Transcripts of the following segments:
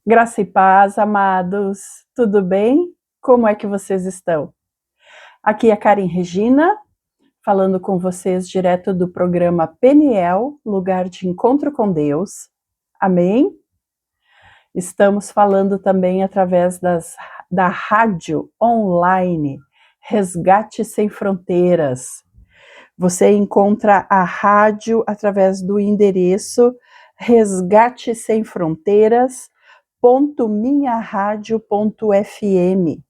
Graça e paz, amados. Tudo bem? Como é que vocês estão? Aqui é a Karen Regina, falando com vocês direto do programa Peniel, Lugar de Encontro com Deus. Amém? Estamos falando também através da rádio online Resgate Sem Fronteiras. Você encontra a rádio através do endereço resgatesemfronteiras.minharadio.fm.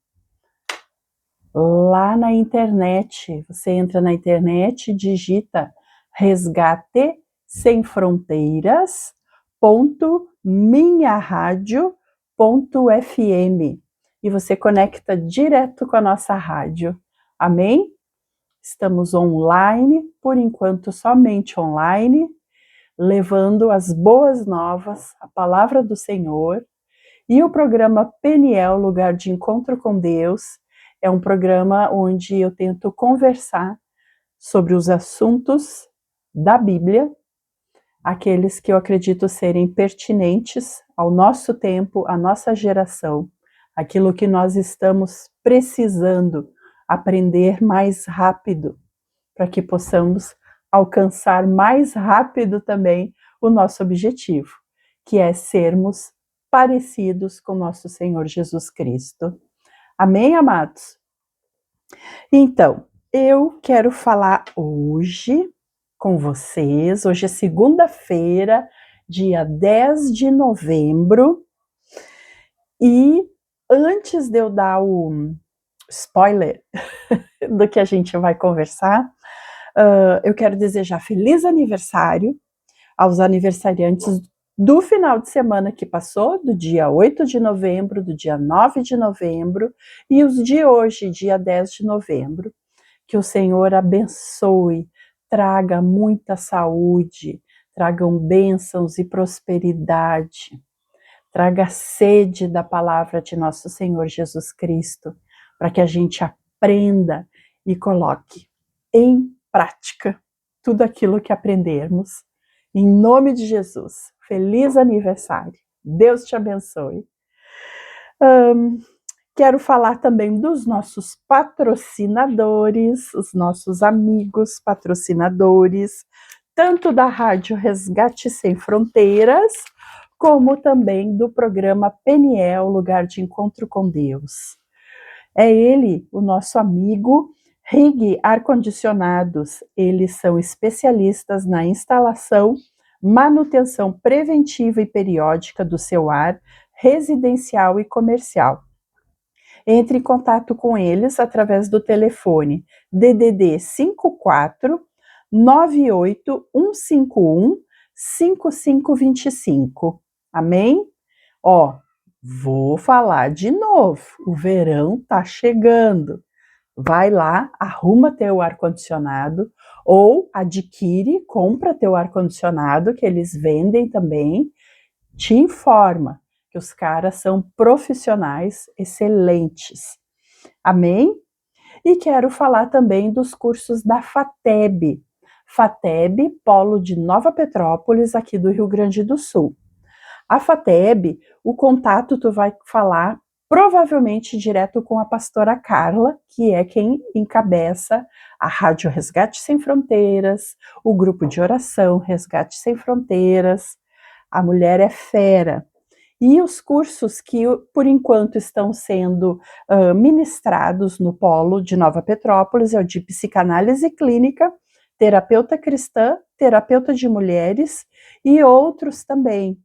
Lá na internet, você entra na internet e digita resgatesemfronteiras.minharadio.fm e você conecta direto com a nossa rádio. Amém? Estamos online, por enquanto somente online, levando as boas novas, a palavra do Senhor. E o programa Peniel, Lugar de Encontro com Deus, é um programa onde eu tento conversar sobre os assuntos da Bíblia, aqueles que eu acredito serem pertinentes ao nosso tempo, à nossa geração, aquilo que nós estamos precisando aprender mais rápido, para que possamos alcançar mais rápido também o nosso objetivo, que é sermos parecidos com nosso Senhor Jesus Cristo. Amém, amados? Então, eu quero falar hoje com vocês, hoje é segunda-feira, dia 10 de novembro, e antes de eu dar o spoiler do que a gente vai conversar, eu quero desejar feliz aniversário aos aniversariantes do final de semana que passou, do dia 8 de novembro, do dia 9 de novembro e os de hoje, dia 10 de novembro. Que o Senhor abençoe, traga muita saúde, tragam bênçãos e prosperidade, traga sede da palavra de nosso Senhor Jesus Cristo, para que a gente aprenda e coloque em prática tudo aquilo que aprendermos. Em nome de Jesus, feliz aniversário. Deus te abençoe. Quero falar também dos nossos patrocinadores, os nossos amigos patrocinadores, tanto da Rádio Resgate Sem Fronteiras, como também do programa Peniel, Lugar de Encontro com Deus. É ele, o nosso amigo Rig Ar-Condicionados. Eles são especialistas na instalação, manutenção preventiva e periódica do seu ar residencial e comercial. Entre em contato com eles através do telefone DDD 54 98 151 5525. Amém? Vou falar de novo. O verão tá chegando. Vai lá, arruma teu ar-condicionado ou adquire, compra teu ar-condicionado, que eles vendem também. Te informa que os caras são profissionais excelentes. Amém? E quero falar também dos cursos da FATEB. FATEB, Polo de Nova Petrópolis, aqui do Rio Grande do Sul. A FATEB, o contato tu vai falar provavelmente direto com a pastora Carla, que é quem encabeça a Rádio Resgate Sem Fronteiras, o grupo de oração Resgate Sem Fronteiras. A mulher é fera. E os cursos que, por enquanto, estão sendo ministrados no Polo de Nova Petrópolis é o de psicanálise clínica, terapeuta cristã, terapeuta de mulheres e outros também.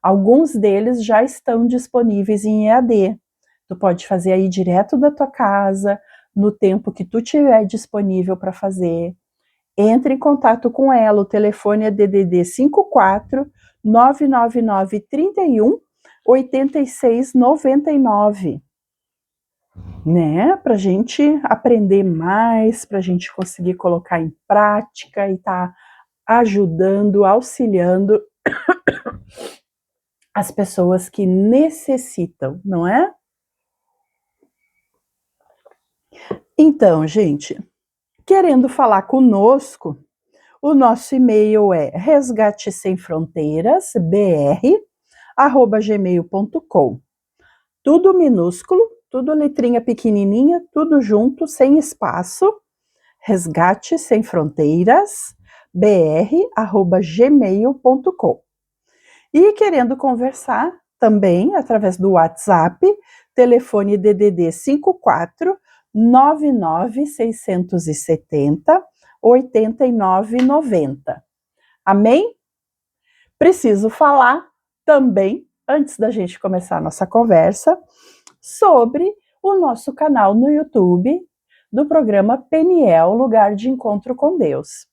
Alguns deles já estão disponíveis em EAD. Tu pode fazer aí direto da tua casa, no tempo que tu tiver disponível para fazer. Entre em contato com ela, o telefone é DDD 54 999 31 8699, né? Para a gente aprender mais, para a gente conseguir colocar em prática e tá ajudando, auxiliando as pessoas que necessitam, não é? Então, gente, querendo falar conosco, o nosso e-mail é resgatesemfronteiras.br resgate@gmail.com. Tudo minúsculo, tudo letrinha pequenininha, tudo junto, sem espaço. Resgate Sem Fronteiras, br@gmail.com. E querendo conversar também através do WhatsApp, telefone DDD 54 99 670 8990. Amém? Preciso falar também, antes da gente começar a nossa conversa, sobre o nosso canal no YouTube do programa Peniel, Lugar de Encontro com Deus.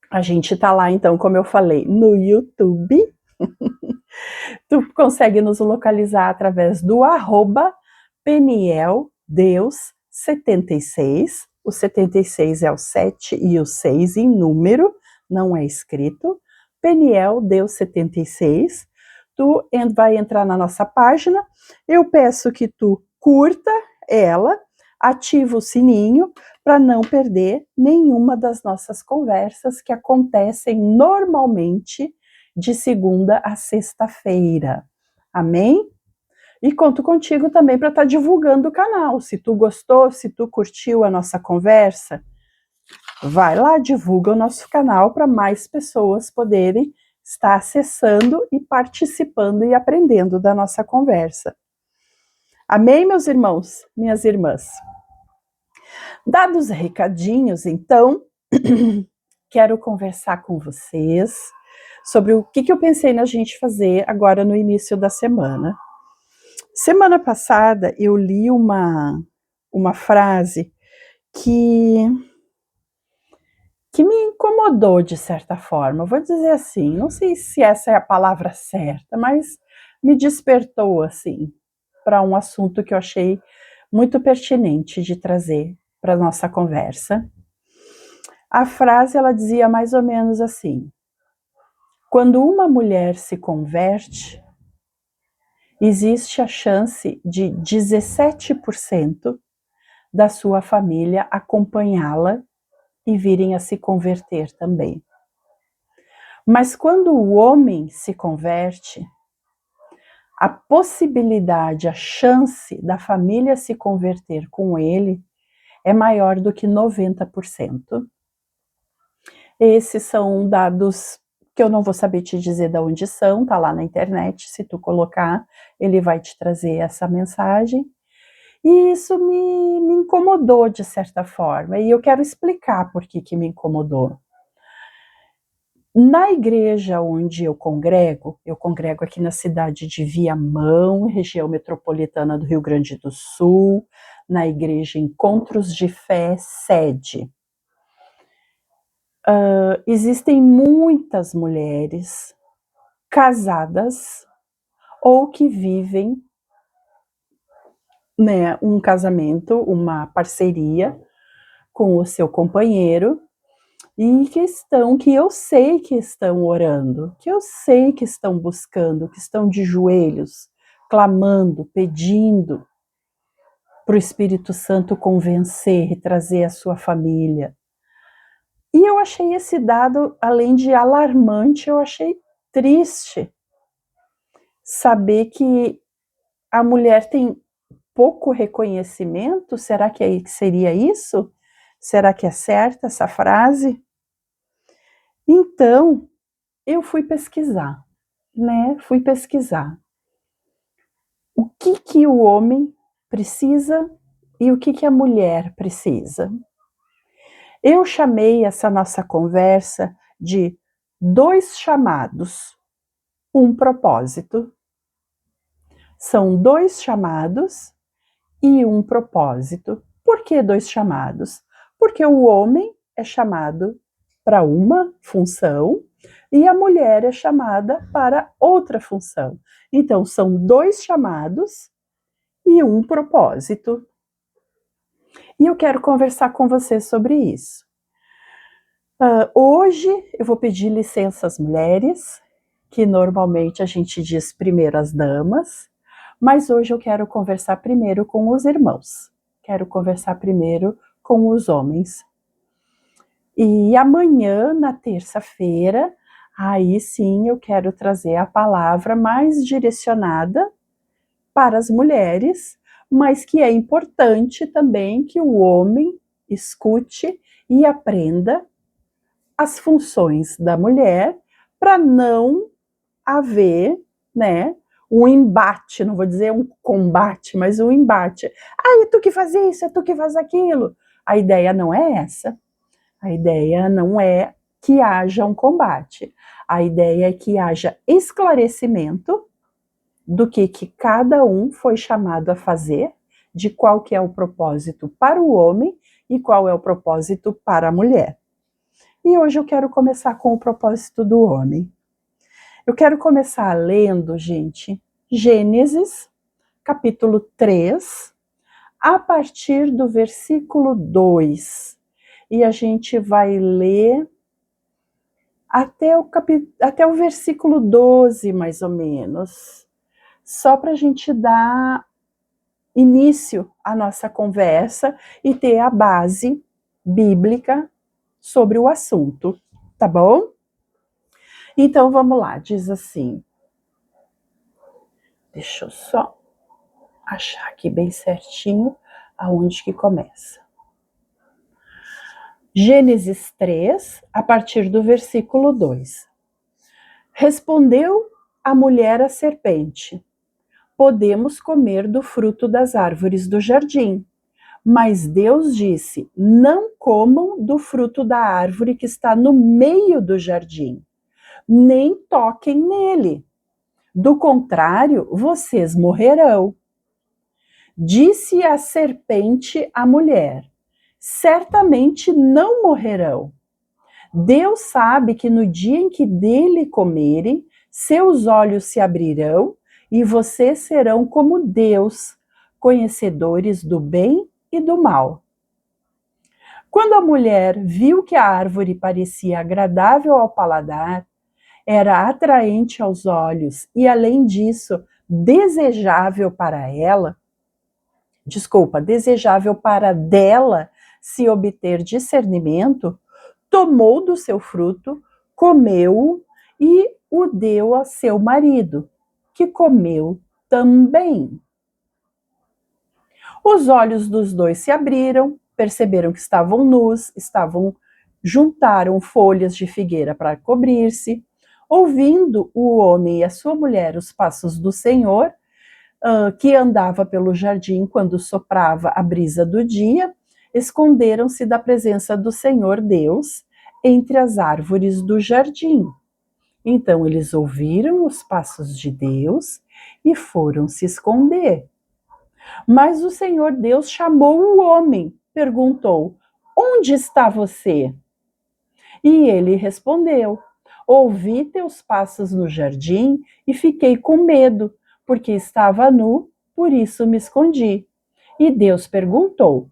A gente tá lá, então, como eu falei, no YouTube. Tu consegue nos localizar através do @PenielDeus76. O 76 é o 7 e o 6 em número, não é escrito. Peniel Deus 76. Tu vai entrar na nossa página. Eu peço que tu curta ela, ativa o sininho para não perder nenhuma das nossas conversas que acontecem normalmente de segunda a sexta-feira. Amém? E conto contigo também para estar divulgando o canal. Se tu gostou, se tu curtiu a nossa conversa, vai lá, divulga o nosso canal para mais pessoas poderem estar acessando e participando e aprendendo da nossa conversa. Amém, meus irmãos, minhas irmãs? Dados os recadinhos, então, quero conversar com vocês sobre o que eu pensei na gente fazer agora no início da semana. Semana passada eu li uma frase que me incomodou de certa forma. Vou dizer assim, não sei se essa é a palavra certa, mas me despertou assim para um assunto que eu achei muito pertinente de trazer para nossa conversa. A frase ela dizia mais ou menos assim: quando uma mulher se converte, existe a chance de 17% da sua família acompanhá-la e virem a se converter também. Mas quando o homem se converte, a possibilidade, a chance da família se converter com ele é maior do que 90%. Esses são dados que eu não vou saber te dizer de onde são, tá lá na internet, se tu colocar, ele vai te trazer essa mensagem. E isso me incomodou de certa forma, e eu quero explicar por que me incomodou. Na igreja onde eu congrego aqui na cidade de Viamão, região metropolitana do Rio Grande do Sul, na igreja Encontros de Fé, sede. Existem muitas mulheres casadas ou que vivem, né, um casamento, uma parceria com o seu companheiro e que eu sei que estão orando, que eu sei que estão buscando, que estão de joelhos, clamando, pedindo para o Espírito Santo convencer e trazer a sua família. E eu achei esse dado, além de alarmante, eu achei triste saber que a mulher tem pouco reconhecimento. Será que seria isso? Será que é certa essa frase? Então, eu fui pesquisar, né? Fui pesquisar. O que o homem precisa e o que a mulher precisa. Eu chamei essa nossa conversa de 2 chamados, um propósito. São 2 chamados e um propósito. Por que 2 chamados? Porque o homem é chamado para uma função e a mulher é chamada para outra função. Então, são 2 chamados e um propósito. E eu quero conversar com você sobre isso. Hoje eu vou pedir licença às mulheres, que normalmente a gente diz primeiro às damas, mas hoje eu quero conversar primeiro com os irmãos. Quero conversar primeiro com os homens. E amanhã, na terça-feira, Aí sim eu quero trazer a palavra mais direcionada para as mulheres, mas que é importante também que o homem escute e aprenda as funções da mulher para não haver, né, um embate, não vou dizer um combate, mas um embate. Ah, é tu que faz isso, é tu que faz aquilo. A ideia não é essa. A ideia não é que haja um combate. A ideia é que haja esclarecimento do que cada um foi chamado a fazer, de qual que é o propósito para o homem e qual é o propósito para a mulher. E hoje eu quero começar com o propósito do homem. Eu quero começar lendo, gente, Gênesis, capítulo 3, a partir do versículo 2. E a gente vai ler até o versículo 12, mais ou menos. Só para a gente dar início à nossa conversa e ter a base bíblica sobre o assunto, tá bom? Então vamos lá, diz assim. Deixa eu só achar aqui bem certinho aonde que começa. Gênesis 3, a partir do versículo 2. Respondeu a mulher à serpente: podemos comer do fruto das árvores do jardim. Mas Deus disse: não comam do fruto da árvore que está no meio do jardim, nem toquem nele. Do contrário, vocês morrerão. Disse a serpente à mulher: certamente não morrerão. Deus sabe que no dia em que dele comerem, seus olhos se abrirão e vocês serão como Deus, conhecedores do bem e do mal. Quando a mulher viu que a árvore parecia agradável ao paladar, era atraente aos olhos e, além disso, desejável para dela se obter discernimento, tomou do seu fruto, comeu-o e o deu a seu marido, que comeu também. Os olhos dos dois se abriram, perceberam que estavam nus, juntaram folhas de figueira para cobrir-se. Ouvindo o homem e a sua mulher os passos do Senhor, que andava pelo jardim quando soprava a brisa do dia, esconderam-se da presença do Senhor Deus entre as árvores do jardim. Então eles ouviram os passos de Deus e foram se esconder. Mas o Senhor Deus chamou o homem, perguntou: onde está você? E ele respondeu: ouvi teus passos no jardim e fiquei com medo, porque estava nu, por isso me escondi. E Deus perguntou: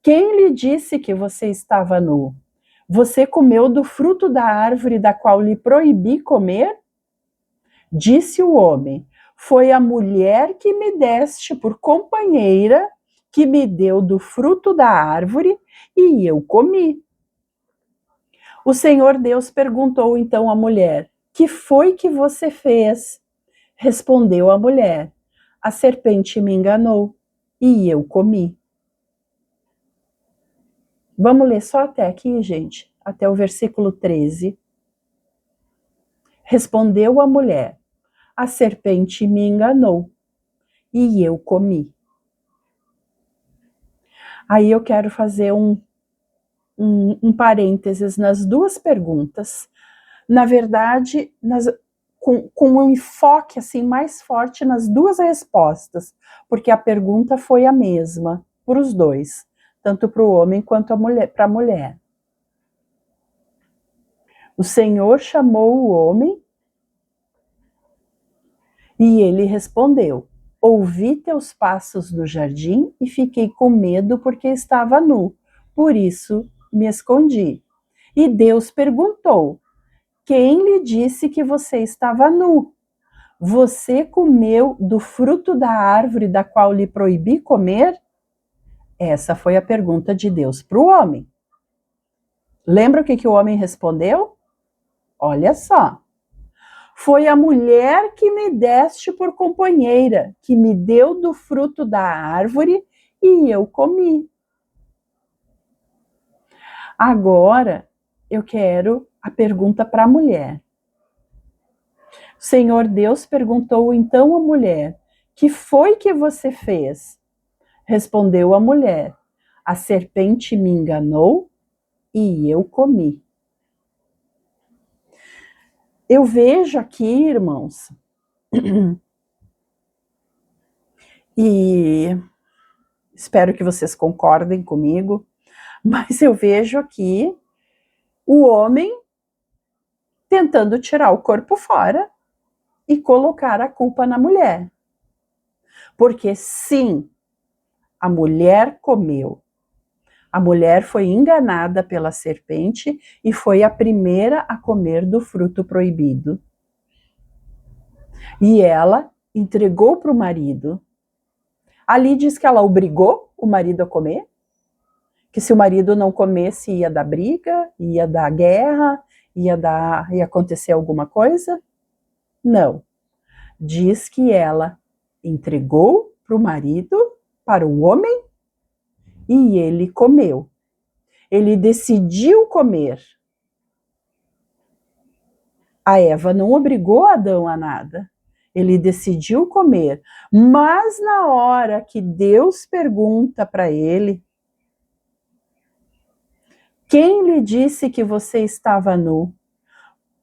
quem lhe disse que você estava nu? Você comeu do fruto da árvore da qual lhe proibi comer? Disse o homem: foi a mulher que me deste por companheira que me deu do fruto da árvore e eu comi. O Senhor Deus perguntou então à mulher: que foi que você fez? Respondeu a mulher: a serpente me enganou e eu comi. Vamos ler só até aqui, gente, até o versículo 13. Respondeu a mulher: a serpente me enganou e eu comi. Aí eu quero fazer um parênteses nas duas perguntas. Na verdade, com um enfoque assim mais forte nas duas respostas, porque a pergunta foi a mesma para os dois, tanto para o homem quanto para a mulher. O Senhor chamou o homem e ele respondeu: ouvi teus passos no jardim e fiquei com medo porque estava nu, por isso me escondi. E Deus perguntou: quem lhe disse que você estava nu? Você comeu do fruto da árvore da qual lhe proibi comer? Essa foi a pergunta de Deus para o homem. Lembra o que o homem respondeu? Olha só. Foi a mulher que me deste por companheira, que me deu do fruto da árvore e eu comi. Agora eu quero a pergunta para a mulher. O Senhor Deus perguntou então à mulher: que foi que você fez? Respondeu a mulher: a serpente me enganou e eu comi. Eu vejo aqui, irmãos, e espero que vocês concordem comigo, mas eu vejo aqui o homem tentando tirar o corpo fora e colocar a culpa na mulher. Porque sim, a mulher comeu. A mulher foi enganada pela serpente e foi a primeira a comer do fruto proibido. E ela entregou para o marido. Ali diz que ela obrigou o marido a comer, que se o marido não comesse ia dar briga, ia dar guerra, ia acontecer alguma coisa. Não. Diz que ela entregou para o marido, para o homem, e ele comeu. Ele decidiu comer. A Eva não obrigou Adão a nada. Ele decidiu comer. Mas na hora que Deus pergunta para ele: quem lhe disse que você estava nu?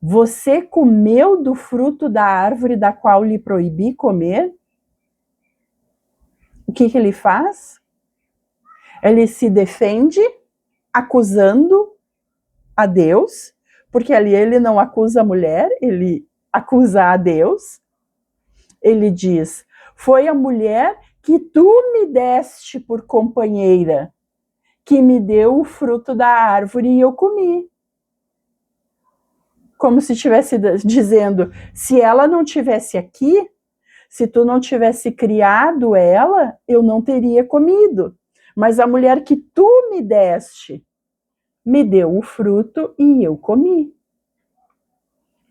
Você comeu do fruto da árvore da qual lhe proibi comer? O que ele faz? Ele se defende acusando a Deus, porque ali ele não acusa a mulher, ele acusa a Deus. Ele diz: foi a mulher que tu me deste por companheira, que me deu o fruto da árvore e eu comi. Como se estivesse dizendo, se ela não tivesse aqui, se tu não tivesse criado ela, eu não teria comido. Mas a mulher que tu me deste, me deu o fruto e eu comi.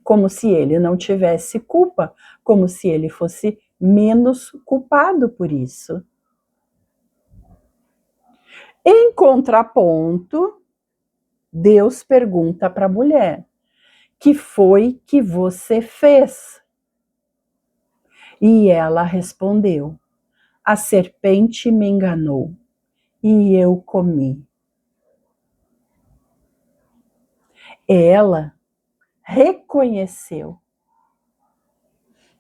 Como se ele não tivesse culpa, como se ele fosse menos culpado por isso. Em contraponto, Deus pergunta para a mulher: que foi que você fez? E ela respondeu: a serpente me enganou e eu comi. Ela reconheceu,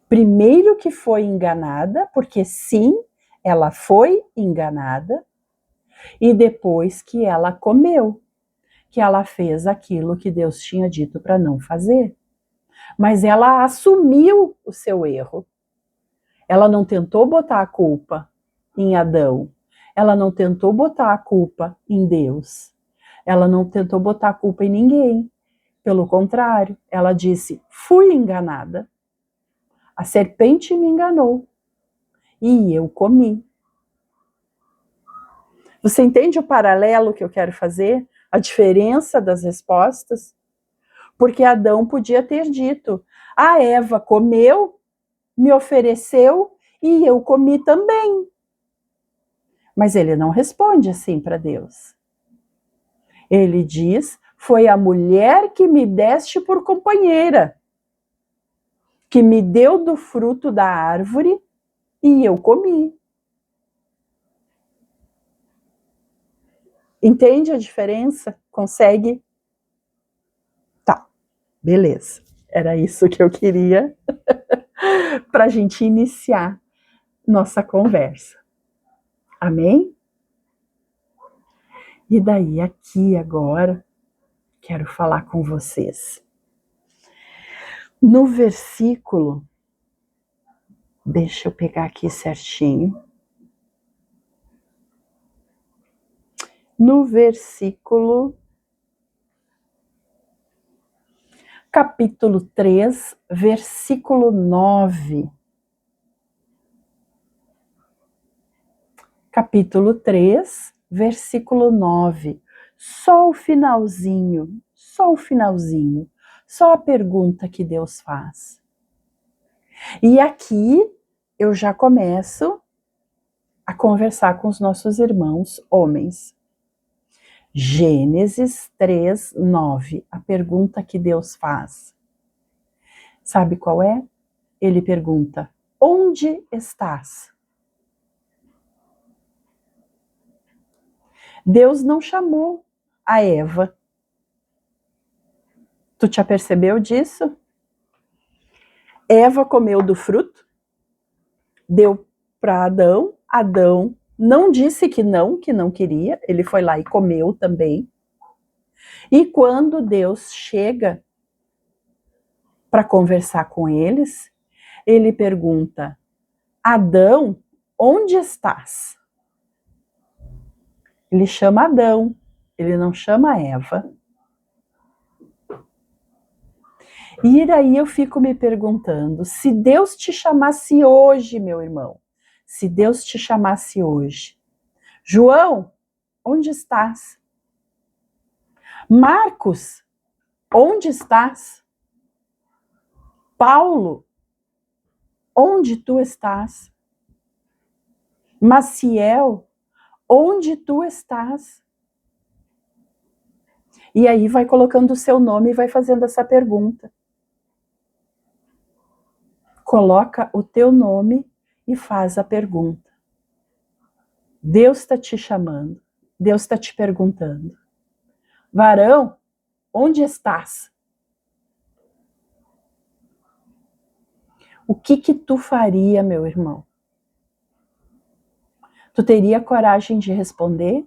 primeiro, que foi enganada, porque sim, ela foi enganada, e depois que ela comeu, que ela fez aquilo que Deus tinha dito para não fazer. Mas ela assumiu o seu erro. Ela não tentou botar a culpa em Adão. Ela não tentou botar a culpa em Deus. Ela não tentou botar a culpa em ninguém. Pelo contrário, ela disse: fui enganada. A serpente me enganou e eu comi. Você entende o paralelo que eu quero fazer? A diferença das respostas? Porque Adão podia ter dito: a Eva comeu, me ofereceu e eu comi também. Mas ele não responde assim para Deus. Ele diz: foi a mulher que me deste por companheira, que me deu do fruto da árvore e eu comi. Entende a diferença? Consegue? Tá, beleza. Era isso que eu queria para a gente iniciar nossa conversa. Amém? E daí, aqui agora, quero falar com vocês. No versículo, deixa eu pegar aqui certinho. No versículo, capítulo 3, versículo 9. Capítulo 3, versículo 9. Só o finalzinho, só o finalzinho. Só a pergunta que Deus faz. E aqui eu já começo a conversar com os nossos irmãos homens. Gênesis 3:9, a pergunta que Deus faz. Sabe qual é? Ele pergunta: onde estás? Deus não chamou a Eva. Tu te apercebeu disso? Eva comeu do fruto, deu para Adão. Adão não disse que não queria, ele foi lá e comeu também. E quando Deus chega para conversar com eles, ele pergunta: Adão, onde estás? Ele chama Adão, ele não chama Eva. E daí eu fico me perguntando, se Deus te chamasse hoje, meu irmão, se Deus te chamasse hoje, João, onde estás? Marcos, onde estás? Paulo, onde tu estás? Maciel, onde tu estás? E aí vai colocando o seu nome e vai fazendo essa pergunta. Coloca o teu nome e faz a pergunta. Deus está te chamando, Deus está te perguntando. Varão, onde estás? O que tu faria, meu irmão? Tu teria coragem de responder?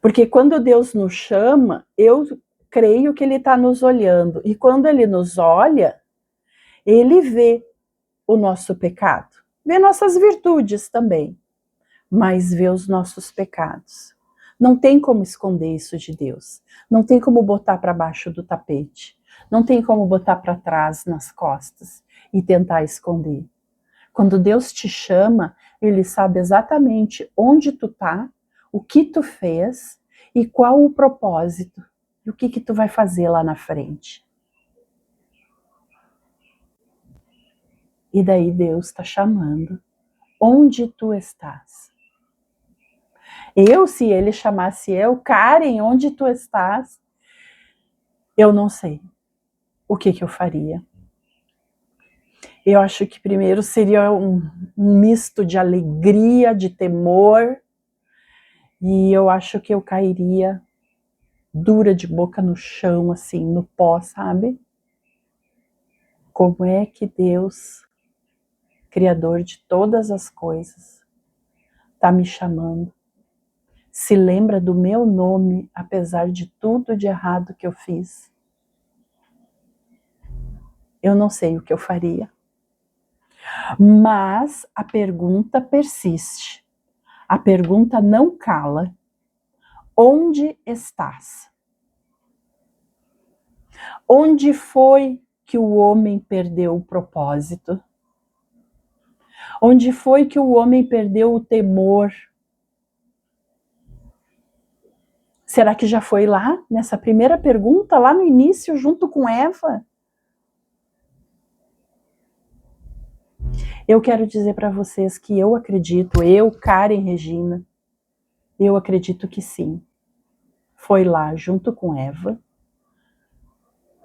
Porque quando Deus nos chama, eu creio que Ele está nos olhando. E quando Ele nos olha, Ele vê o nosso pecado. Vê nossas virtudes também, mas vê os nossos pecados. Não tem como esconder isso de Deus. Não tem como botar para baixo do tapete. Não tem como botar para trás nas costas e tentar esconder. Quando Deus te chama, Ele sabe exatamente onde tu tá, o que tu fez e qual o propósito e o que tu vai fazer lá na frente. E daí Deus está chamando. Onde tu estás? Se Ele chamasse eu, Karen, onde tu estás? Eu não sei o que eu faria. Eu acho que primeiro seria um misto de alegria, de temor, e eu acho que eu cairia dura de boca no chão, assim, no pó, sabe? Como é que Deus, Criador de todas as coisas, está me chamando? Se lembra do meu nome, apesar de tudo de errado que eu fiz? Eu não sei o que eu faria. Mas a pergunta persiste. A pergunta não cala. Onde estás? Onde foi que o homem perdeu o propósito? Onde foi que o homem perdeu o temor? Será que já foi lá, nessa primeira pergunta, lá no início, junto com Eva? Eu quero dizer para vocês que eu acredito, Karen Regina, eu acredito que sim. Foi lá junto com Eva.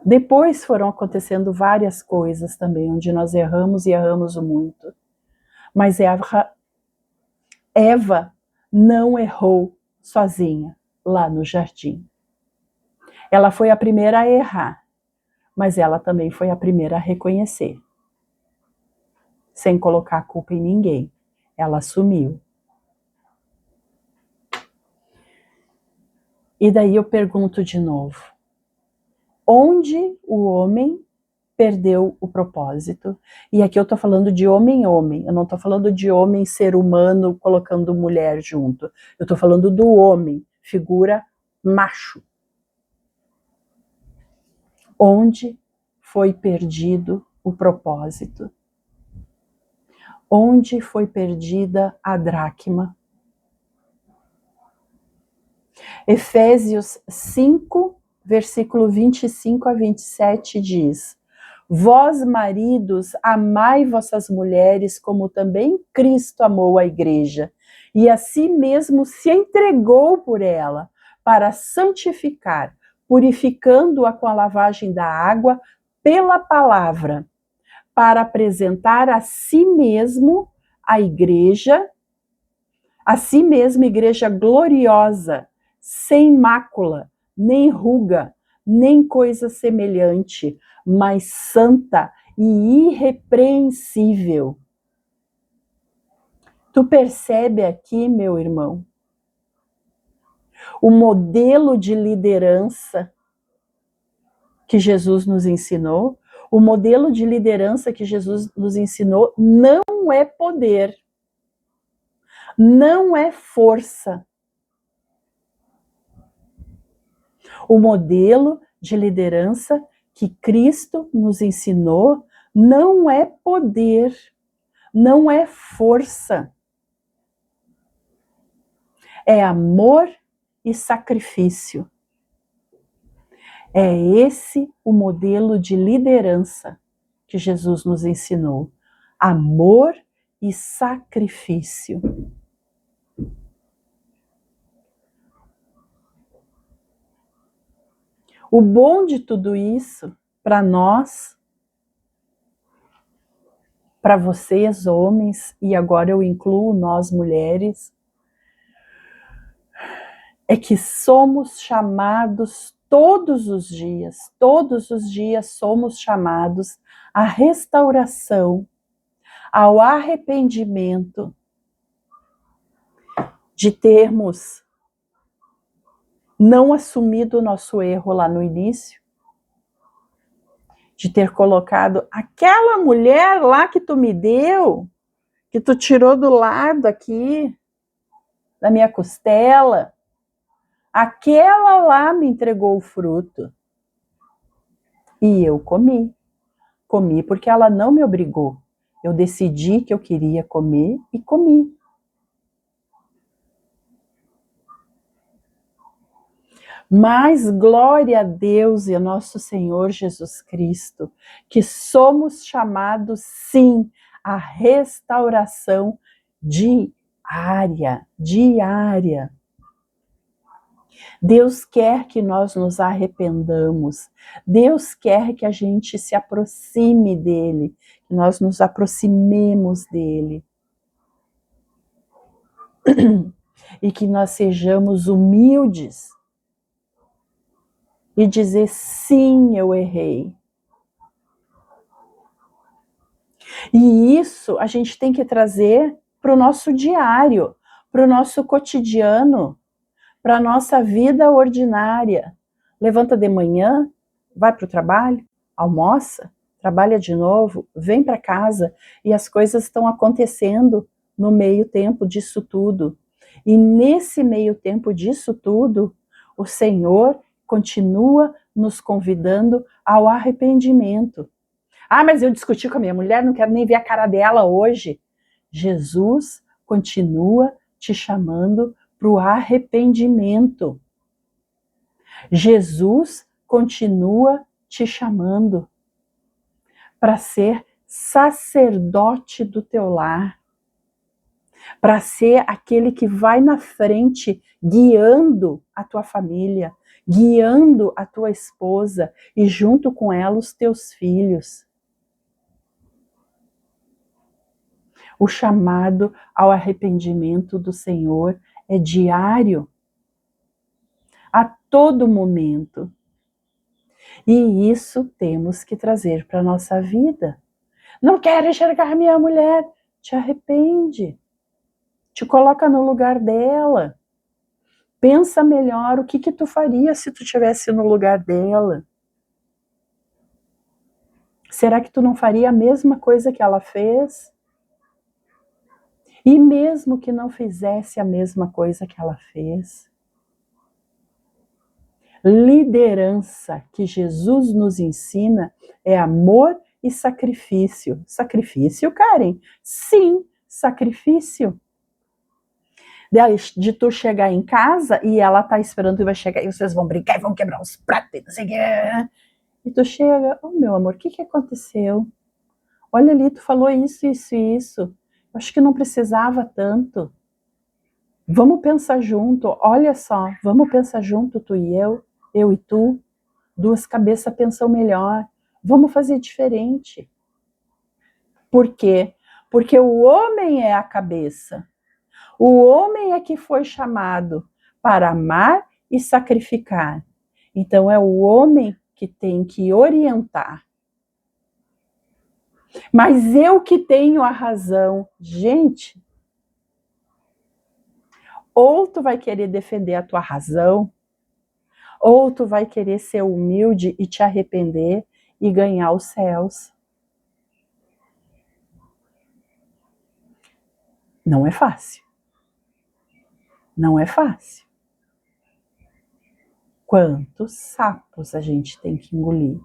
Depois foram acontecendo várias coisas também, onde nós erramos e erramos muito. Mas Eva não errou sozinha lá no jardim. Ela foi a primeira a errar, mas ela também foi a primeira a reconhecer. Sem colocar a culpa em ninguém. Ela assumiu. E daí eu pergunto de novo. Onde o homem perdeu o propósito? E aqui eu estou falando de homem, eu não estou falando de homem, ser humano, colocando mulher junto. Eu estou falando do homem, figura macho. Onde foi perdido o propósito? Onde foi perdida a dracma? Efésios 5, versículo 25 a 27 diz: Vós, maridos, amai vossas mulheres como também Cristo amou a igreja, e a si mesmo se entregou por ela, para santificar, purificando-a com a lavagem da água pela palavra, para apresentar a si mesmo igreja gloriosa, sem mácula, nem ruga, nem coisa semelhante, mas santa e irrepreensível. Tu percebe aqui, meu irmão, o modelo de liderança que Jesus nos ensinou? O modelo de liderança que Jesus nos ensinou não é poder, não é força. O modelo de liderança que Cristo nos ensinou não é poder, não é força. É amor e sacrifício. É esse o modelo de liderança que Jesus nos ensinou. Amor e sacrifício. O bom de tudo isso, para nós, para vocês, homens, e agora eu incluo nós, mulheres, é que somos chamados todos os dias somos chamados à restauração, ao arrependimento, de termos não assumido o nosso erro lá no início, de ter colocado aquela mulher lá que tu me deu, que tu tirou do lado aqui, da minha costela, aquela lá me entregou o fruto. E eu comi. Comi porque ela não me obrigou. Eu decidi que eu queria comer e comi. Mas glória a Deus e a nosso Senhor Jesus Cristo, que somos chamados sim à restauração diária. Deus quer que nós nos arrependamos. Deus quer que a gente se aproxime dele, que nós nos aproximemos dele. E que nós sejamos humildes e dizer, sim, eu errei. E isso a gente tem que trazer para o nosso diário, para o nosso cotidiano, para a nossa vida ordinária. Levanta de manhã, vai para o trabalho, almoça, trabalha de novo, vem para casa e as coisas estão acontecendo no meio tempo disso tudo. E nesse meio tempo disso tudo, o Senhor continua nos convidando ao arrependimento. Ah, mas eu discuti com a minha mulher, não quero nem ver a cara dela hoje. Jesus continua te chamando para o arrependimento. Jesus continua te chamando para ser sacerdote do teu lar, para ser aquele que vai na frente guiando a tua família, guiando a tua esposa e junto com ela os teus filhos. O chamado ao arrependimento do Senhor é diário, a todo momento. E isso temos que trazer para a nossa vida. Não quero enxergar minha mulher. Te arrepende. Te coloca no lugar dela. Pensa melhor o que tu faria se tu estivesse no lugar dela. Será que tu não faria a mesma coisa que ela fez? E mesmo que não fizesse a mesma coisa que ela fez, liderança que Jesus nos ensina é amor e sacrifício. Sacrifício, Karen? Sim, sacrifício. De tu chegar em casa e ela tá esperando que vai chegar e vocês vão brincar e vão quebrar os pratos e não sei o que. E tu chega, oh meu amor, o que aconteceu? Olha ali, tu falou isso, isso e isso. Acho que não precisava tanto. Vamos pensar junto, olha só, vamos pensar junto, tu e eu e tu. Duas cabeças pensam melhor. Vamos fazer diferente. Por quê? Porque o homem é a cabeça. O homem é que foi chamado para amar e sacrificar. Então é o homem que tem que orientar. Mas eu que tenho a razão. Gente, ou tu vai querer defender a tua razão, ou tu vai querer ser humilde e te arrepender e ganhar os céus. Não é fácil. Não é fácil. Quantos sapos a gente tem que engolir?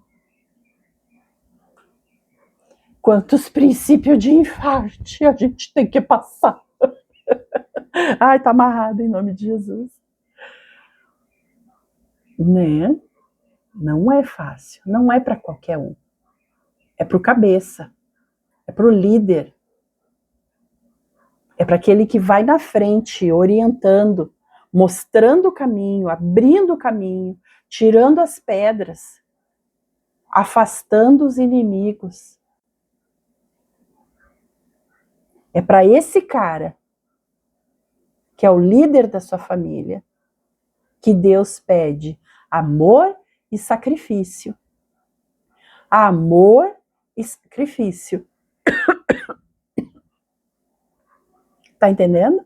Quantos princípios de infarto a gente tem que passar? Ai, tá amarrado em nome de Jesus. Né? Não é fácil. Não é para qualquer um. É pro cabeça. É pro líder. É para aquele que vai na frente, orientando, mostrando o caminho, abrindo o caminho, tirando as pedras, afastando os inimigos. É para esse cara, que é o líder da sua família, que Deus pede amor e sacrifício. Amor e sacrifício. Tá entendendo?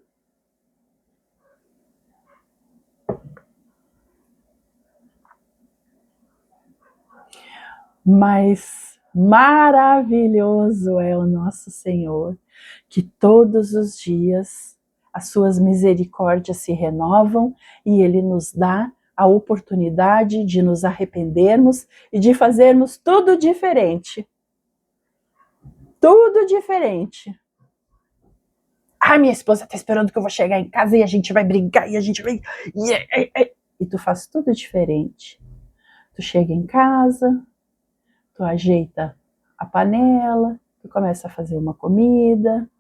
Mas maravilhoso é o nosso Senhor, que todos os dias as suas misericórdias se renovam e Ele nos dá a oportunidade de nos arrependermos e de fazermos tudo diferente. Tudo diferente. Ah, minha esposa está esperando que eu vou chegar em casa e a gente vai brigar e a gente vai... E tu faz tudo diferente. Tu chega em casa, tu ajeita a panela, tu começa a fazer uma comida,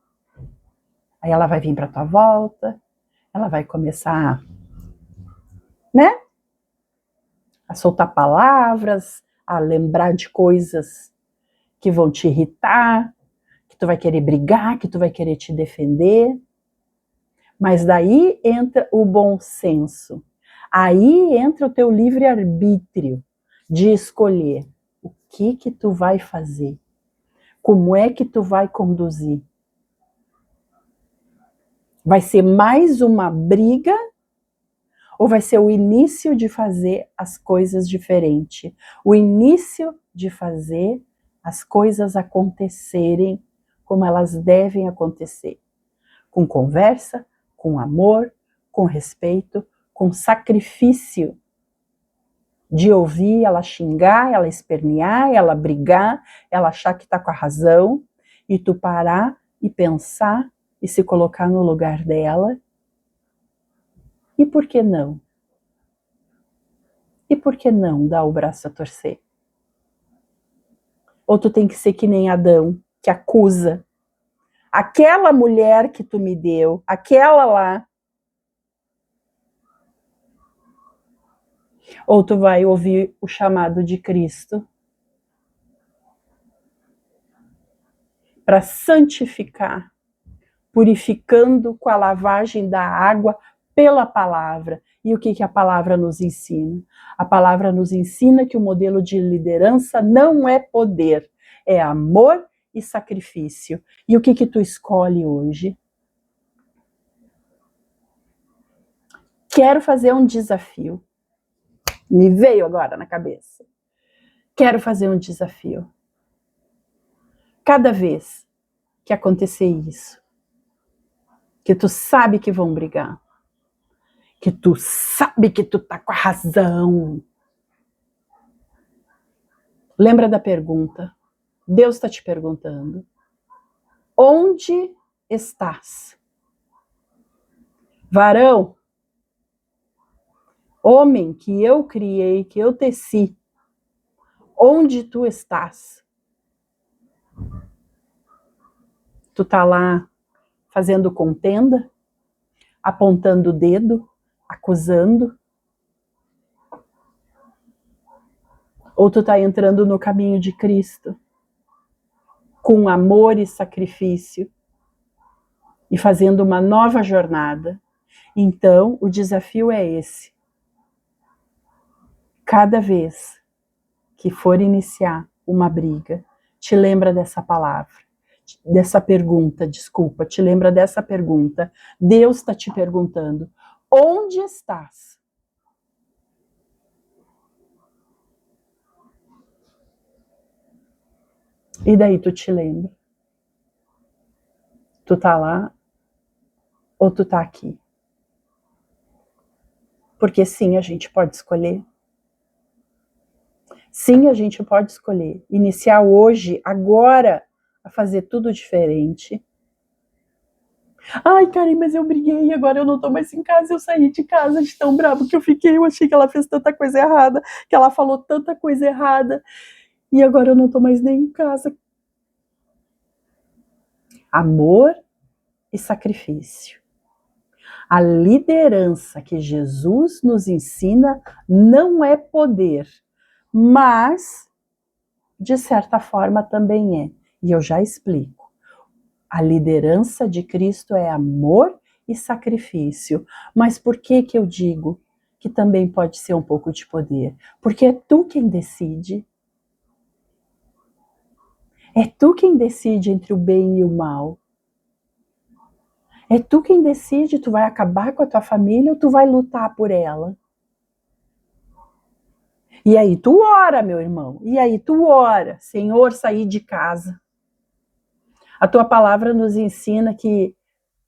aí ela vai vir para tua volta, ela vai começar, né, a soltar palavras, a lembrar de coisas que vão te irritar, que tu vai querer brigar, que tu vai querer te defender. Mas daí entra o bom senso. Aí entra o teu livre-arbítrio de escolher o que tu vai fazer. Como é que tu vai conduzir? Vai ser mais uma briga ou vai ser o início de fazer as coisas diferente? O início de fazer as coisas acontecerem como elas devem acontecer. Com conversa, com amor, com respeito, com sacrifício. De ouvir ela xingar, ela espernear, ela brigar, ela achar que está com a razão, e tu parar e pensar e se colocar no lugar dela. E por que não? E por que não dar o braço a torcer? Ou tu tem que ser que nem Adão, que acusa. Aquela mulher que tu me deu, aquela lá. Ou tu vai ouvir o chamado de Cristo para santificar, purificando com a lavagem da água pela palavra. E o que a palavra nos ensina? A palavra nos ensina que o modelo de liderança não é poder, é amor e sacrifício. E o que tu escolhe hoje? Quero fazer um desafio. Me veio agora na cabeça. Quero fazer um desafio. Cada vez que acontecer isso, que tu sabe que vão brigar, que tu sabe que tu tá com a razão. Lembra da pergunta? Deus está te perguntando: onde estás? Varão, homem que eu criei, que eu teci, onde tu estás? Tu tá lá fazendo contenda, apontando o dedo, acusando? Ou tu tá entrando no caminho de Cristo, com amor e sacrifício, e fazendo uma nova jornada? Então, o desafio é esse. Cada vez que for iniciar uma briga, te lembra dessa palavra, dessa pergunta, desculpa, te lembra dessa pergunta. Deus está te perguntando, onde estás? E daí tu te lembra. Tu tá lá ou tu tá aqui? Porque sim, a gente pode escolher. Sim, a gente pode escolher. Iniciar hoje, agora, a fazer tudo diferente. Ai, Karen, mas eu briguei, agora eu não tô mais em casa, eu saí de casa de tão bravo que eu fiquei, eu achei que ela fez tanta coisa errada, que ela falou tanta coisa errada, e agora eu não tô mais nem em casa. Amor e sacrifício. A liderança que Jesus nos ensina não é poder, mas, de certa forma, também é. E eu já explico. A liderança de Cristo é amor e sacrifício. Mas por que eu digo que também pode ser um pouco de poder? Porque é tu quem decide. É tu quem decide entre o bem e o mal. É tu quem decide, tu vai acabar com a tua família ou tu vai lutar por ela? E aí tu ora, meu irmão. E aí tu ora, Senhor, saí de casa. A tua palavra nos ensina que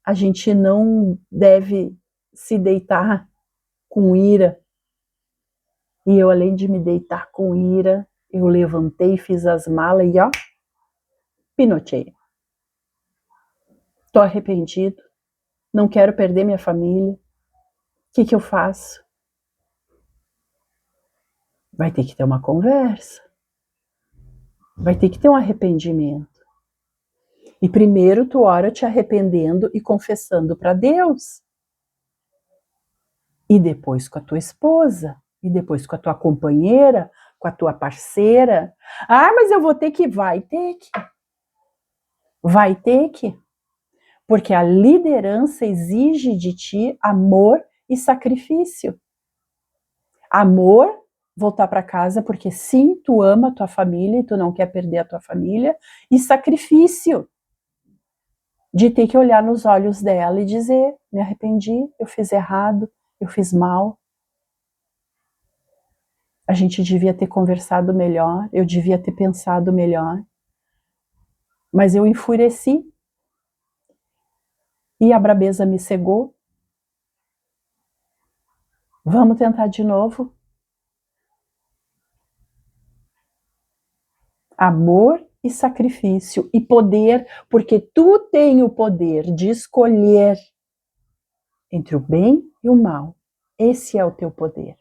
a gente não deve se deitar com ira. E eu, além de me deitar com ira, eu levantei, fiz as malas e ó, pinoteio. Tô arrependido, não quero perder minha família. O que eu faço? Vai ter que ter uma conversa. Vai ter que ter um arrependimento. E primeiro tu ora te arrependendo e confessando para Deus. E depois com a tua esposa. E depois com a tua companheira, com a tua parceira. Ah, mas eu vou ter que. Vai ter que. Vai ter que. Porque a liderança exige de ti amor e sacrifício. Amor, voltar para casa porque sim, tu ama a tua família e tu não quer perder a tua família. E sacrifício, de ter que olhar nos olhos dela e dizer, me arrependi, eu fiz errado, eu fiz mal. A gente devia ter conversado melhor, eu devia ter pensado melhor. Mas eu enfureci. E a brabeza me cegou. Vamos tentar de novo? Amor e sacrifício e poder, porque tu tem o poder de escolher entre o bem e o mal. Esse é o teu poder.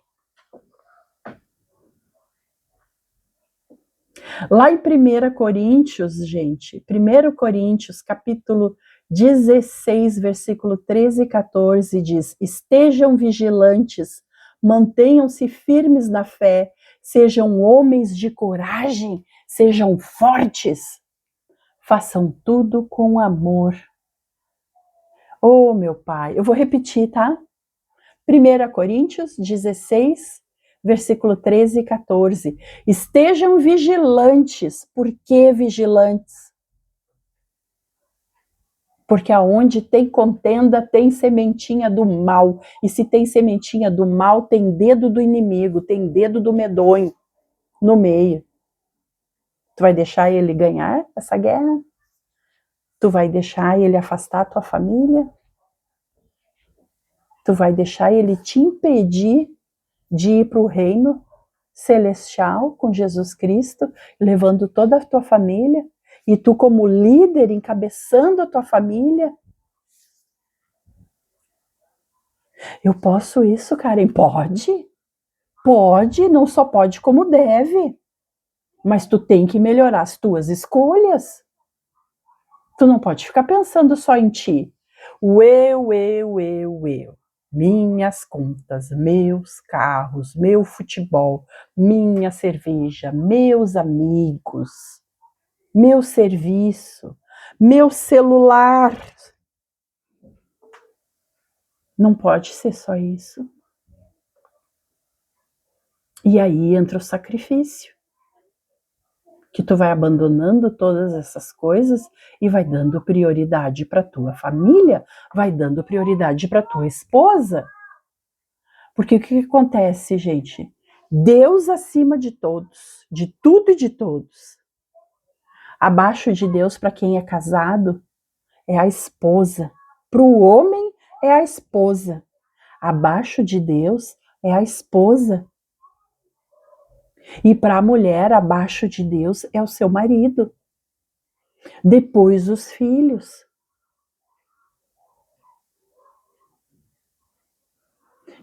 Lá em 1 Coríntios, gente, 1 Coríntios, capítulo 16, versículo 13 e 14, diz: estejam vigilantes, mantenham-se firmes na fé, sejam homens de coragem, sejam fortes, façam tudo com amor. Oh, meu Pai, eu vou repetir, tá? 1 Coríntios 16, versículo 13 e 14. Estejam vigilantes. Por que vigilantes? Porque aonde tem contenda, tem sementinha do mal. E se tem sementinha do mal, tem dedo do inimigo, tem dedo do medonho no meio. Tu vai deixar ele ganhar essa guerra? Tu vai deixar ele afastar a tua família? Tu vai deixar ele te impedir de ir para o reino celestial com Jesus Cristo, levando toda a tua família, e tu como líder encabeçando a tua família? Eu posso isso, Karen? Pode. Pode, não só pode como deve. Mas tu tem que melhorar as tuas escolhas. Tu não pode ficar pensando só em ti. O eu. Minhas contas, meus carros, meu futebol, minha cerveja, meus amigos, meu serviço, meu celular. Não pode ser só isso. E aí entra o sacrifício. Que tu vai abandonando todas essas coisas e vai dando prioridade para tua família, vai dando prioridade para tua esposa. Porque o que acontece, gente? Deus acima de todos, de tudo e de todos. Abaixo de Deus, para quem é casado, é a esposa. Para o homem, é a esposa. Abaixo de Deus, é a esposa. E para a mulher, abaixo de Deus, é o seu marido. Depois, os filhos.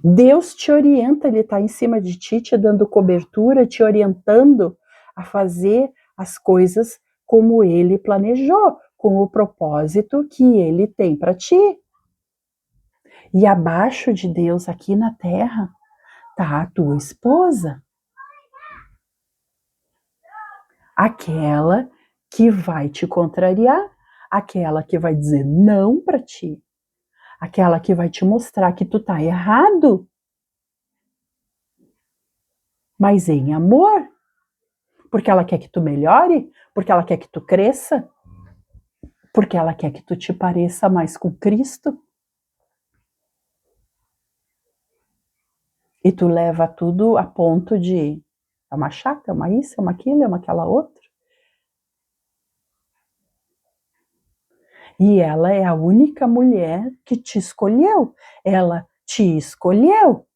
Deus te orienta, Ele está em cima de ti, te dando cobertura, te orientando a fazer as coisas como Ele planejou, com o propósito que Ele tem para ti. E abaixo de Deus, aqui na terra, está a tua esposa. Aquela que vai te contrariar, aquela que vai dizer não para ti, aquela que vai te mostrar que tu tá errado, mas em amor. Porque ela quer que tu melhore, porque ela quer que tu cresça, porque ela quer que tu te pareça mais com Cristo. E tu leva tudo a ponto de é uma chata, é uma isso, é uma aquilo, é uma aquela outra. E ela é a única mulher que te escolheu. Ela te escolheu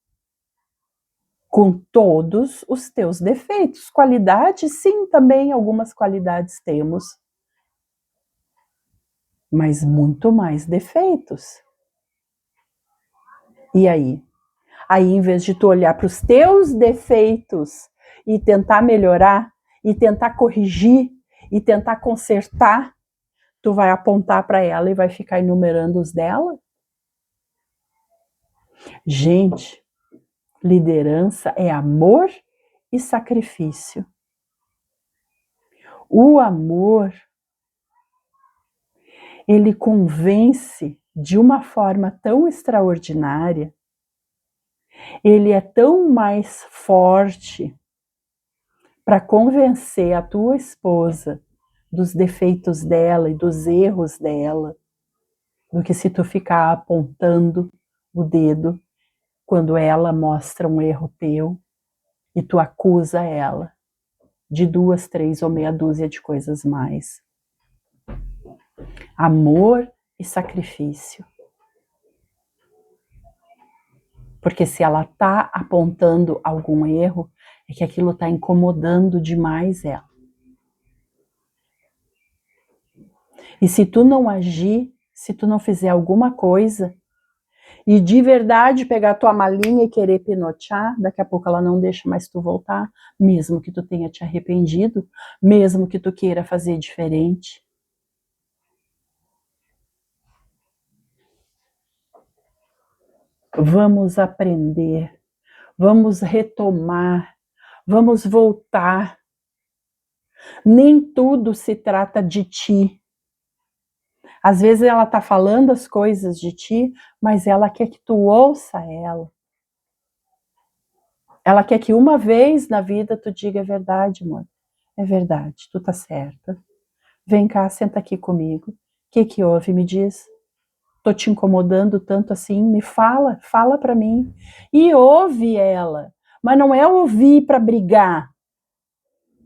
com todos os teus defeitos. Qualidades, sim, também algumas qualidades temos, mas muito mais defeitos. E aí? Aí, em vez de tu olhar para os teus defeitos e tentar melhorar, e tentar corrigir, e tentar consertar, tu vai apontar para ela e vai ficar enumerando os dela? Gente, liderança é amor e sacrifício. O amor, ele convence de uma forma tão extraordinária, ele é tão mais forte para convencer a tua esposa dos defeitos dela e dos erros dela, do que se tu ficar apontando o dedo quando ela mostra um erro teu e tu acusa ela de 2, 3 ou meia dúzia de coisas mais. Amor e sacrifício. Porque se ela está apontando algum erro, é que aquilo está incomodando demais ela. E se tu não agir, se tu não fizer alguma coisa, e de verdade pegar tua malinha e querer pinotear, daqui a pouco ela não deixa mais tu voltar, mesmo que tu tenha te arrependido, mesmo que tu queira fazer diferente. Vamos aprender, vamos retomar, vamos voltar. Nem tudo se trata de ti. Às vezes ela está falando as coisas de ti, mas ela quer que tu ouça ela. Ela quer que uma vez na vida tu diga é verdade, amor. É verdade, tu tá certa. Vem cá, senta aqui comigo. O que houve? Me diz. Tô te incomodando tanto assim? Me fala para mim. E ouve ela. Mas não é ouvir para brigar.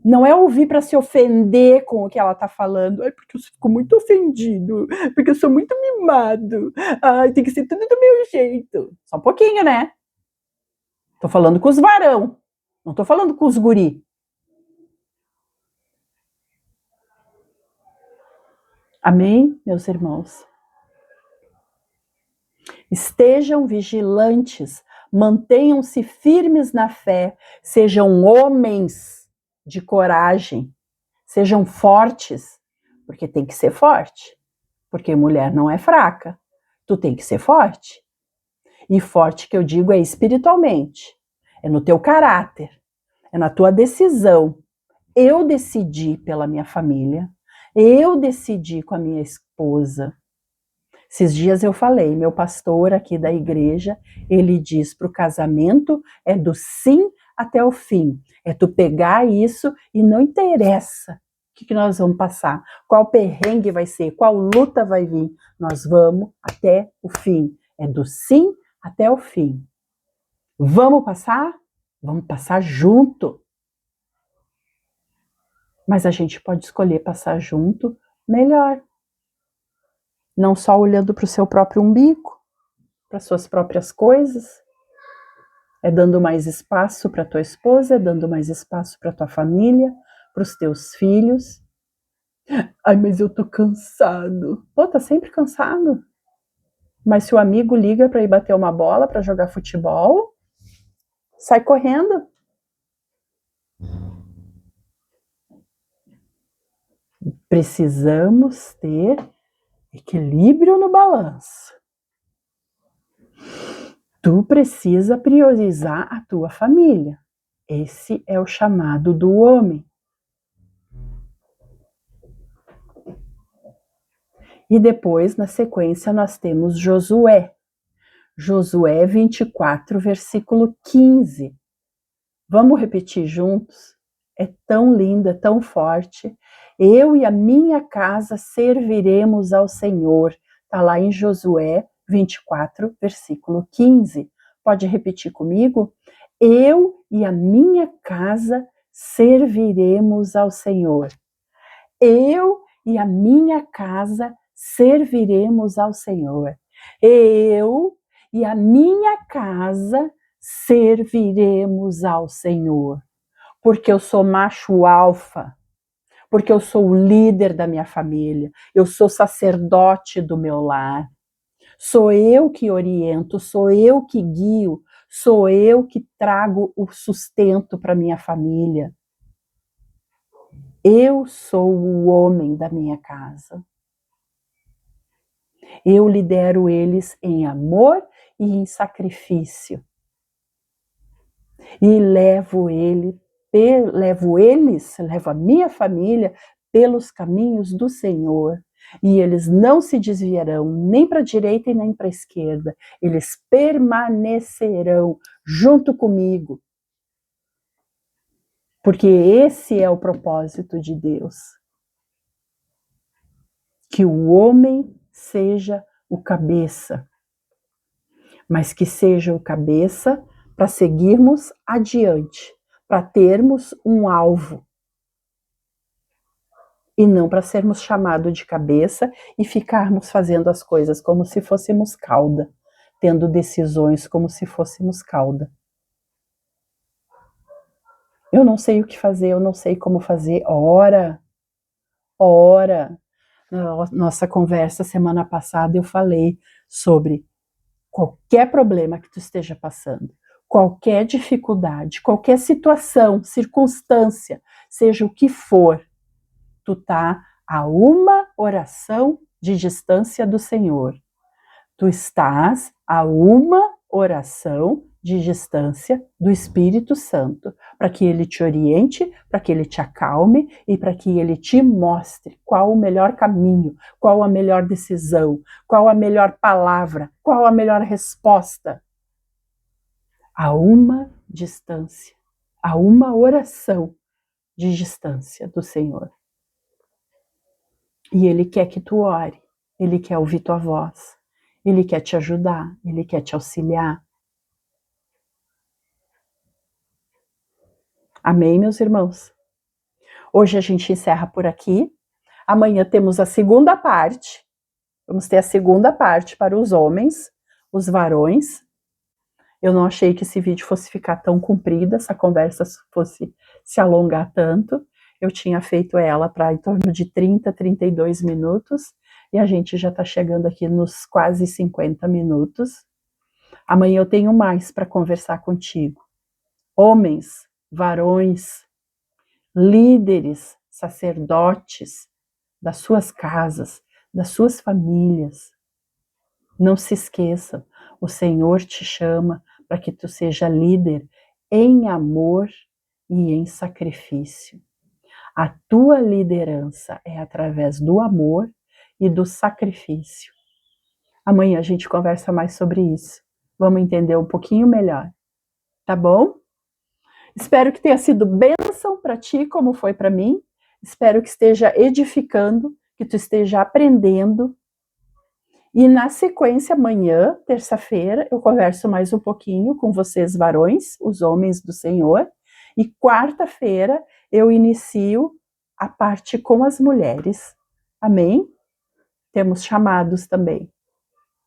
Não é ouvir para se ofender com o que ela tá falando. Ai, porque eu fico muito ofendido. Porque eu sou muito mimado. Ai, tem que ser tudo do meu jeito. Só um pouquinho, né? Tô falando com os varão. Não tô falando com os guri. Amém, meus irmãos? Estejam vigilantes, mantenham-se firmes na fé, sejam homens de coragem, sejam fortes, porque tem que ser forte, porque mulher não é fraca, tu tem que ser forte. E forte que eu digo é espiritualmente, é no teu caráter, é na tua decisão. Eu decidi pela minha família, eu decidi com a minha esposa. Esses dias eu falei, meu pastor aqui da igreja, ele diz para o casamento é do sim até o fim. É tu pegar isso e não interessa o que nós vamos passar, qual perrengue vai ser, qual luta vai vir. Nós vamos até o fim. É do sim até o fim. Vamos passar? Vamos passar junto. Mas a gente pode escolher passar junto melhor. Não só olhando para o seu próprio umbigo, para suas próprias coisas, é dando mais espaço para tua esposa, é dando mais espaço para tua família, para os teus filhos. Ai, mas eu tô cansado. Pô, tá sempre cansado. Mas se o amigo liga para ir bater uma bola, para jogar futebol, sai correndo. Precisamos ter equilíbrio no balanço. Tu precisa priorizar a tua família. Esse é o chamado do homem. E depois, na sequência, nós temos Josué. Josué 24, versículo 15. Vamos repetir juntos? É tão lindo, é tão forte. Eu e a minha casa serviremos ao Senhor. Está lá em Josué 24, versículo 15. Pode repetir comigo? Eu e a minha casa serviremos ao Senhor. Eu e a minha casa serviremos ao Senhor. Eu e a minha casa serviremos ao Senhor. Porque eu sou macho alfa, porque eu sou o líder da minha família, eu sou sacerdote do meu lar. Sou eu que oriento, sou eu que guio, sou eu que trago o sustento para minha família. Eu sou o homem da minha casa. Eu lidero eles em amor e em sacrifício. E levo a minha família pelos caminhos do Senhor. E eles não se desviarão nem para a direita e nem para a esquerda. Eles permanecerão junto comigo. Porque esse é o propósito de Deus. Que o homem seja o cabeça, mas que seja o cabeça para seguirmos adiante, para termos um alvo. E não para sermos chamados de cabeça e ficarmos fazendo as coisas como se fôssemos cauda, tendo decisões como se fôssemos cauda. Eu não sei o que fazer, eu não sei como fazer. Ora. Na nossa conversa semana passada eu falei sobre qualquer problema que tu esteja passando, qualquer dificuldade, qualquer situação, circunstância, seja o que for, tu tá a uma oração de distância do Senhor. Tu estás a uma oração de distância do Espírito Santo, para que ele te oriente, para que ele te acalme e para que ele te mostre qual o melhor caminho, qual a melhor decisão, qual a melhor palavra, qual a melhor resposta. A uma distância, a uma oração de distância do Senhor. E ele quer que tu ore, ele quer ouvir tua voz, ele quer te ajudar, ele quer te auxiliar. Amém, meus irmãos? Hoje a gente encerra por aqui. Amanhã temos a segunda parte. Vamos ter a segunda parte para os homens, os varões. Eu não achei que esse vídeo fosse ficar tão comprido, essa conversa fosse se alongar tanto. Eu tinha feito ela para em torno de 30, 32 minutos. e a gente já está chegando aqui nos quase 50 minutos. Amanhã eu tenho mais para conversar contigo. Homens, varões, líderes, sacerdotes das suas casas, das suas famílias. Não se esqueçam, o Senhor te chama para que tu seja líder em amor e em sacrifício. A tua liderança é através do amor e do sacrifício. Amanhã a gente conversa mais sobre isso. Vamos entender um pouquinho melhor, tá bom? Espero que tenha sido bênção para ti, como foi para mim. Espero que esteja edificando, que tu esteja aprendendo. E na sequência, amanhã, terça-feira, eu converso mais um pouquinho com vocês, varões, os homens do Senhor. E quarta-feira, eu inicio a parte com as mulheres. Amém? Temos chamados também.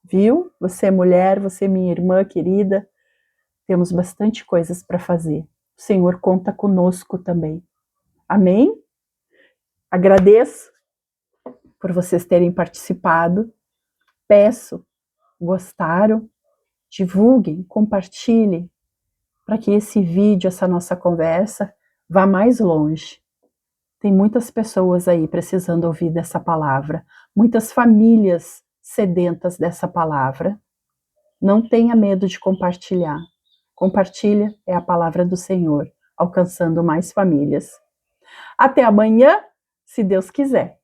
Viu? Você é mulher, você é minha irmã querida. Temos bastante coisas para fazer. O Senhor conta conosco também. Amém? Agradeço por vocês terem participado. Peço, gostaram? Divulguem, compartilhem, para que esse vídeo, essa nossa conversa, vá mais longe. Tem muitas pessoas aí precisando ouvir dessa palavra, muitas famílias sedentas dessa palavra. Não tenha medo de compartilhar. Compartilha é a palavra do Senhor, alcançando mais famílias. Até amanhã, se Deus quiser.